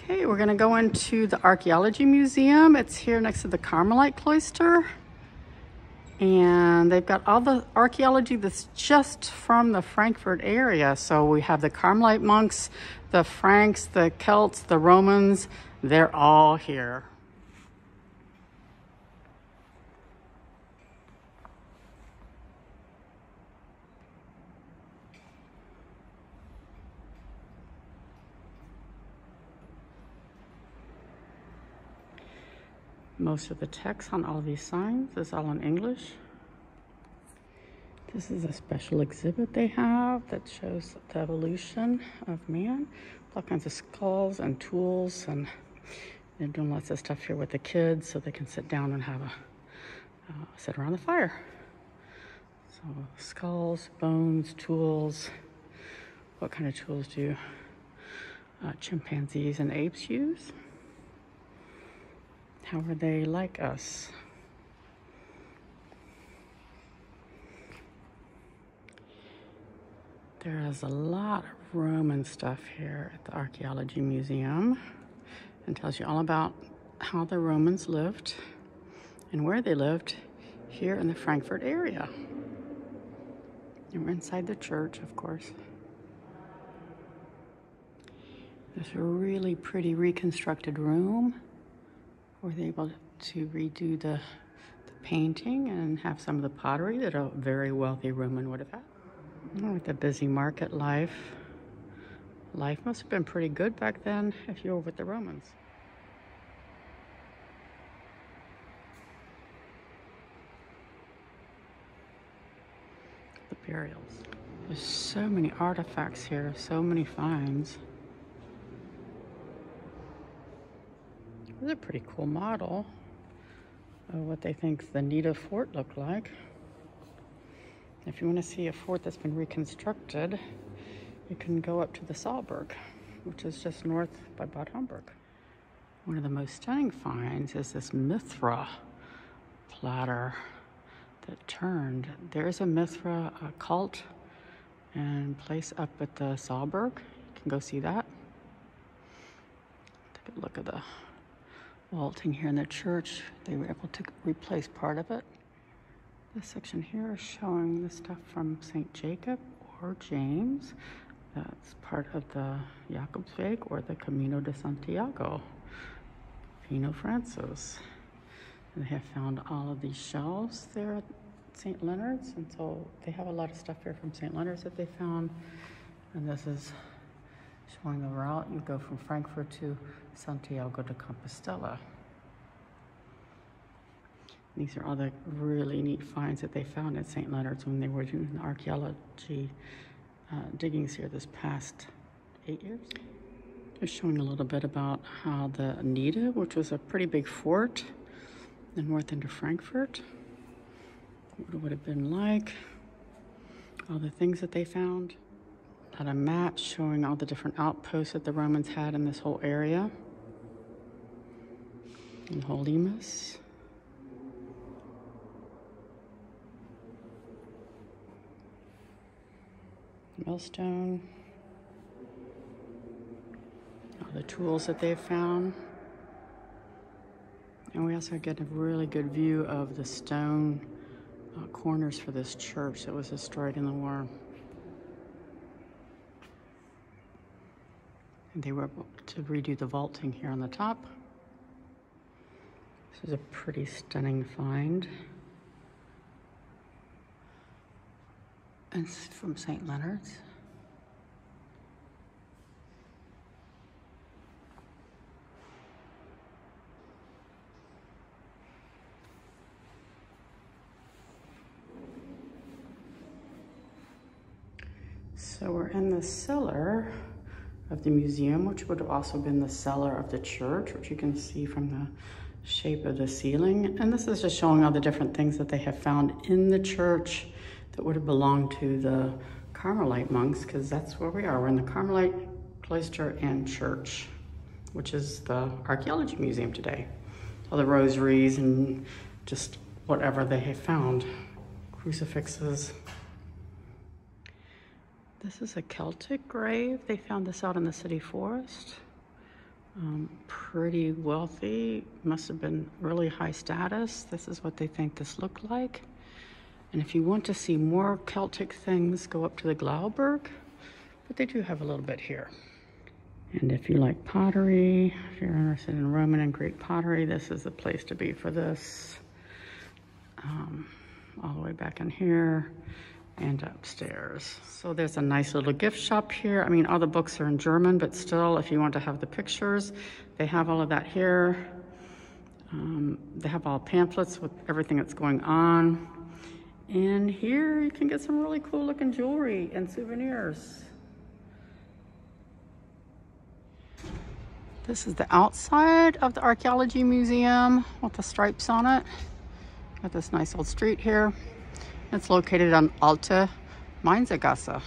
Okay, we're gonna go into the Archeology Museum. It's here next to the Carmelite Cloister. And they've got all the archaeology that's just from the Frankfurt area. So we have the Carmelite Monks, the Franks, the Celts, the Romans, they're all here. Most of the text on all of these signs is all in English. This is a special exhibit they have that shows the evolution of man. All kinds of skulls and tools, and they're doing lots of stuff here with the kids so they can sit down and have a sit around the fire. So skulls, bones, tools. What kind of tools do chimpanzees and apes use? How are they like us? There is a lot of Roman stuff here at the Archeology Museum, and tells you all about how the Romans lived and where they lived here in the Frankfurt area. And we're inside the church, of course. There's a really pretty reconstructed room. Were they able to redo the painting and have some of the pottery that a very wealthy Roman would have had. With the busy market life. Life must have been pretty good back then if you were with the Romans. The burials. There's so many artifacts here, so many finds. This is a pretty cool model of what they think the Nida Fort looked like. If you want to see a fort that's been reconstructed, you can go up to the Saalburg, which is just north by Bad Homburg. One of the most stunning finds is this Mithra platter that turned. There's a Mithra cult and place up at the Saalburg. You can go see that. Take a look at the vaulting here in the church. They were able to replace part of it. This section here is showing the stuff from St. Jacob or James. That's part of the Jakobsweg or the Camino de Santiago. Pino Francis. And they have found all of these shelves there at St. Leonhard's, and so they have a lot of stuff here from St. Leonhard's that they found. And this is showing the route. You go from Frankfurt to Santiago de Compostela. These are all the really neat finds that they found at St. Leonhard's when they were doing the archaeology diggings here this past 8 years. They're showing a little bit about how the Nida, which was a pretty big fort in the north end of Frankfurt, what it would have been like, all the things that they found. Got a map showing all the different outposts that the Romans had in this whole area. And Holymus. Millstone. All the tools that they've found. And we also get a really good view of the stone corners for this church that was destroyed in the war. And they were able to redo the vaulting here on the top. This is a pretty stunning find. It's from St. Leonhard's. So we're in the cellar of the museum, which would have also been the cellar of the church, which you can see from the shape of the ceiling. And this is just showing all the different things that they have found in the church that would have belonged to the Carmelite monks, because that's where we are. We're in the Carmelite Cloister and Church, which is the Archaeology Museum today. All the rosaries and just whatever they have found. Crucifixes. This is a Celtic grave. They found this out in the city forest. Pretty wealthy, must have been really high status. This is what they think this looked like. And if you want to see more Celtic things, go up to the Glauberg, but they do have a little bit here. And if you like pottery, if you're interested in Roman and Greek pottery, this is the place to be for this. All the way back in here and upstairs. So there's a nice little gift shop here. I mean, all the books are in German, but still, if you want to have the pictures, they have all of that here. They have all pamphlets with everything that's going on. And here you can get some really cool looking jewelry and souvenirs. This is the outside of the Archeology Museum with the stripes on it. Got this nice old street here. It's located on Alte Mainzergasse.